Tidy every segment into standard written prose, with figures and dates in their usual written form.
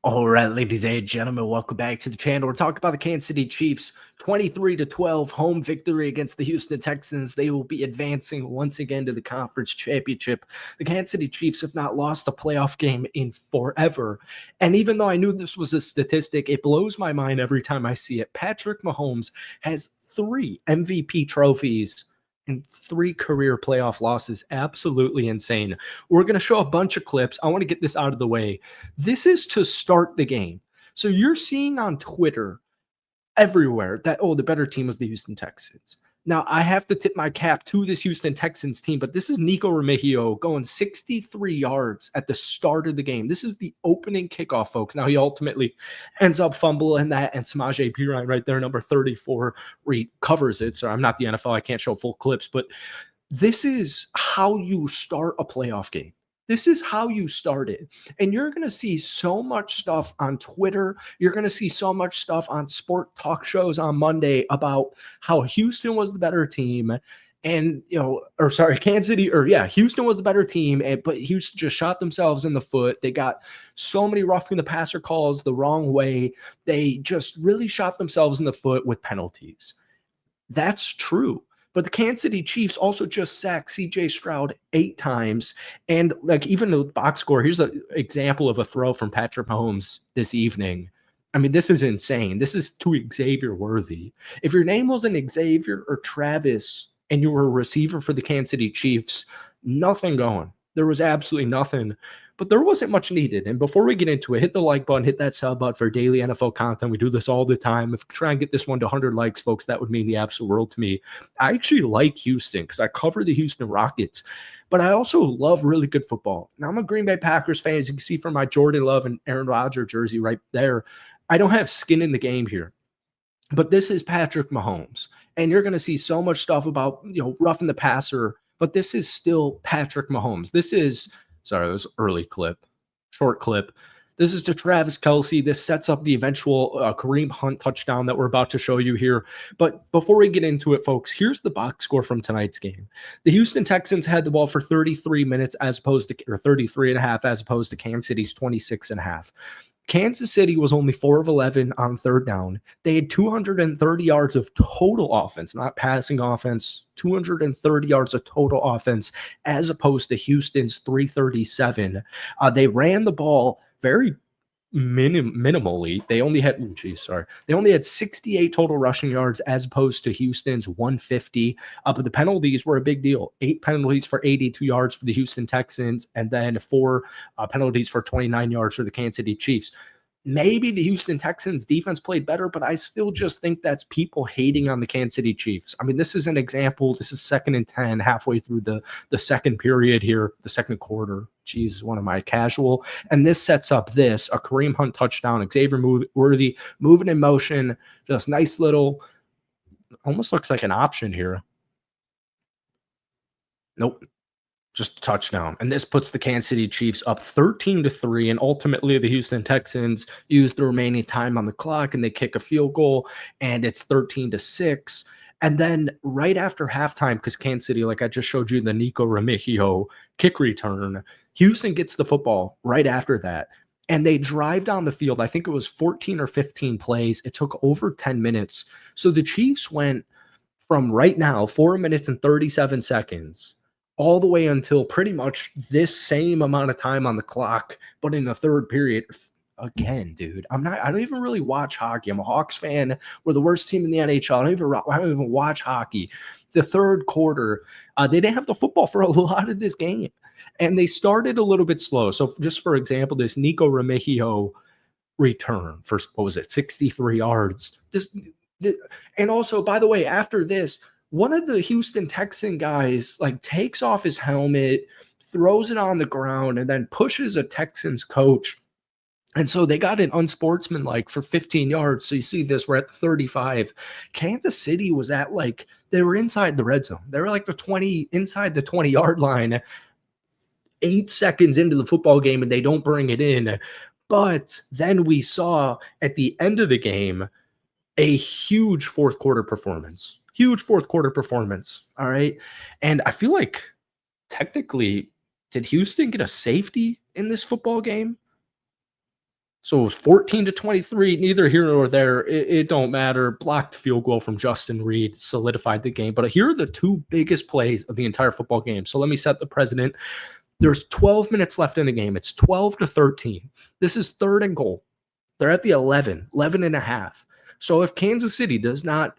All right, ladies and gentlemen, welcome back to the channel. We're talking about the Kansas City Chiefs 23-12 home victory against the Houston Texans. They will be advancing once again to the conference championship. The Kansas City Chiefs have not lost a playoff game in forever. And even though I knew this was a statistic, it blows my mind every time I see it. Patrick Mahomes has 3 MVP trophies and 3 career playoff losses. Absolutely insane. We're going to show a bunch of clips. I want to get this out of the way. This is to start the game. So you're seeing on Twitter everywhere that, oh, the better team was the Houston Texans. Now, I have to tip my cap to this Houston Texans team, but this is Nico Remigio going 63 yards at the start of the game. This is the opening kickoff, folks. Now, he ultimately ends up fumbling that, and Samaje Perine right there, number 34, recovers it. So I'm not the NFL. I can't show full clips, but this is how you start a playoff game. This is how you start it. And you're going to see so much stuff on Twitter. You're going to see so much stuff on sport talk shows on Monday about how Houston was the better team. And, Kansas City, Houston was the better team, but Houston just shot themselves in the foot. They got so many roughing the passer calls the wrong way. They just really shot themselves in the foot with penalties. That's true. But the Kansas City Chiefs also just sacked CJ Stroud 8 times. And like even the box score, here's an example of a throw from Patrick Mahomes this evening. I mean, this is insane. This is to Xavier Worthy. If your name wasn't Xavier or Travis and you were a receiver for the Kansas City Chiefs, nothing going. There was absolutely nothing. But there wasn't much needed. And before we get into it, hit the like button, hit that sub button for daily NFL content. We do this all the time. If we try and get this one to 100 likes, folks, that would mean the absolute world to me. I actually like Houston because I cover the Houston Rockets, but I also love really good football. Now, I'm a Green Bay Packers fan, as you can see from my Jordan Love and Aaron Rodgers jersey right there. I don't have skin in the game here. But this is Patrick Mahomes. And you're going to see so much stuff about, roughing the passer, but this is still Patrick Mahomes. This is, sorry, it was early clip, short clip. This is to Travis Kelce. This sets up the eventual Kareem Hunt touchdown that we're about to show you here. But before we get into it, folks, here's the box score from tonight's game. The Houston Texans had the ball for 33 minutes as opposed to, or 33 and a half as opposed to Kansas City's 26 and a half. Kansas City was only 4 of 11 on third down. They had 230 yards of total offense, not passing offense, 230 yards of total offense, as opposed to Houston's 337. They ran the ball very minimally. They only had, they only had 68 total rushing yards as opposed to Houston's 150. But the penalties were a big deal. 8 penalties for 82 yards for the Houston Texans, and then 4 penalties for 29 yards for the Kansas City Chiefs. Maybe the Houston Texans defense played better, but I still just think that's people hating on the Kansas City Chiefs. I mean, this is an example. This is 2nd and 10 halfway through the second period here, the second quarter. Jeez, one of my casual. And this sets up this, a Kareem Hunt touchdown, Xavier Worthy moving in motion, just nice little, almost looks like an option here. Nope. Just a touchdown. And this puts the Kansas City Chiefs up 13-3. And ultimately, the Houston Texans use the remaining time on the clock and they kick a field goal, and it's 13-6. And then right after halftime, because Kansas City, like I just showed you, the Nico Remigio kick return, Houston gets the football right after that. And they drive down the field. I think it was 14 or 15 plays. It took over 10 minutes. So the Chiefs went from right now, 4 minutes and 37 seconds, all the way until pretty much this same amount of time on the clock, but in the third period. Again, dude, I don't even really watch hockey. I'm a Hawks fan. We're the worst team in the NHL. I don't even watch hockey. The third quarter, they didn't have the football for a lot of this game, and they started a little bit slow. So just for example, this Nico Remigio return for, 63 yards. And also, by the way, after this, one of the Houston Texan guys takes off his helmet, throws it on the ground, and then pushes a Texans coach. And so they got an unsportsmanlike for 15 yards. So you see this, we're at the 35. Kansas City was at they were inside the red zone. They were inside the 20-yard line, 8 seconds into the football game, and they don't bring it in. But then we saw at the end of the game a huge fourth quarter performance. All right. And I feel like technically, did Houston get a safety in this football game? So it was 14 to 23, neither here nor there. It don't matter. Blocked field goal from Justin Reed solidified the game. But here are the two biggest plays of the entire football game. So let me set the precedent. There's 12 minutes left in the game. It's 12 to 13. This is third and goal. They're at the 11 and a half. So if Kansas City does not,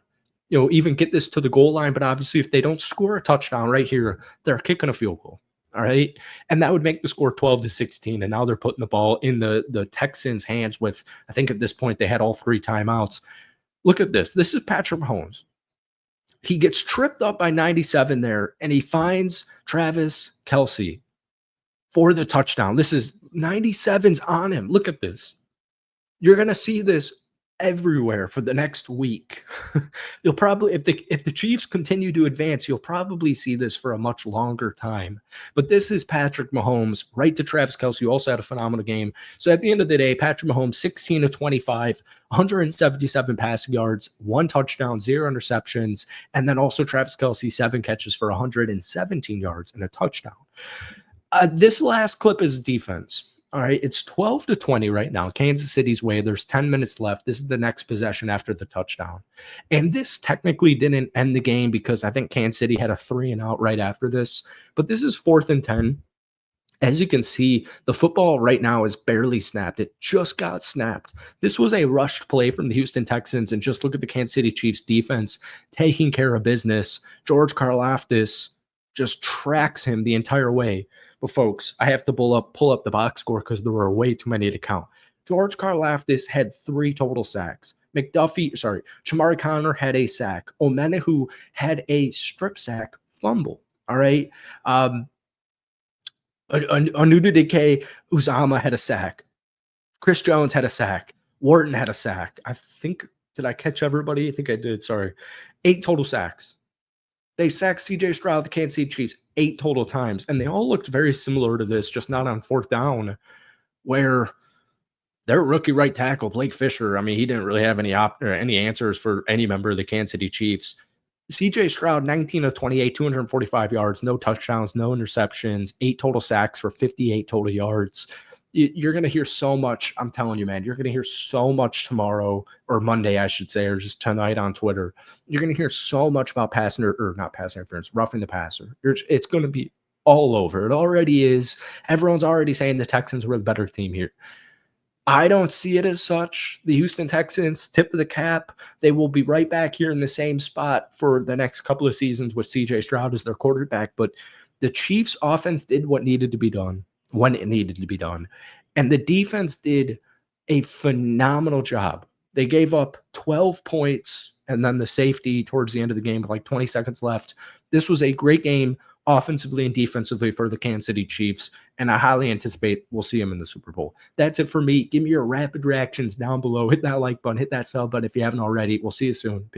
even get this to the goal line, but obviously if they don't score a touchdown right here, they're kicking a field goal. All right. And that would make the score 12 to 16. And now they're putting the ball in the Texans' hands with, I think at this point they had all three timeouts. Look at this. This is Patrick Mahomes. He gets tripped up by 97 there, and he finds Travis Kelce for the touchdown. This is 97's on him. Look at this. You're going to see this everywhere for the next week. You'll probably, if the Chiefs continue to advance, you'll probably see this for a much longer time. But this is Patrick Mahomes right to Travis Kelce, who also had a phenomenal game. So at the end of the day, Patrick Mahomes 16 to 25, 177 passing yards, one touchdown, zero interceptions, and then also Travis Kelce 7 catches for 117 yards and a touchdown. This last clip is defense. All right, it's 12 to 20 right now. Kansas City's way. There's 10 minutes left. This is the next possession after the touchdown. And this technically didn't end the game because I think Kansas City had a 3-and-out right after this. But this is 4th and 10. As you can see, the football right now is barely snapped. It just got snapped. This was a rushed play from the Houston Texans, and just look at the Kansas City Chiefs defense taking care of business. George Karlaftis just tracks him the entire way. But folks, I have to pull up the box score because there were way too many to count. George Karlaftis had 3 total sacks. Shamari Connor had a sack. Omenahu had a strip sack fumble. All right. Onudike Uzama had a sack. Chris Jones had a sack. Wharton had a sack. I think, did I catch everybody? I think I did. Sorry. 8 total sacks. They sacked CJ Stroud, the Kansas City Chiefs, 8 total times. And they all looked very similar to this, just not on 4th down, where their rookie right tackle, Blake Fisher, I mean, he didn't really have any answers for any member of the Kansas City Chiefs. CJ Stroud, 19 of 28, 245 yards, no touchdowns, no interceptions, 8 total sacks for 58 total yards. You're going to hear so much. I'm telling you, man, you're going to hear so much tomorrow or Monday, I should say, or just tonight on Twitter. You're going to hear so much about not pass interference, roughing the passer. It's going to be all over. It already is. Everyone's already saying the Texans were the better team here. I don't see it as such. The Houston Texans, tip of the cap. They will be right back here in the same spot for the next couple of seasons with CJ Stroud as their quarterback. But the Chiefs offense did what needed to be done when it needed to be done. And the defense did a phenomenal job. They gave up 12 points and then the safety towards the end of the game with like 20 seconds left. This was a great game offensively and defensively for the Kansas City Chiefs, and I highly anticipate we'll see them in the Super Bowl. That's it for me. Give me your rapid reactions down below. Hit that like button, hit that sub button if you haven't already. We'll see you soon. Peace.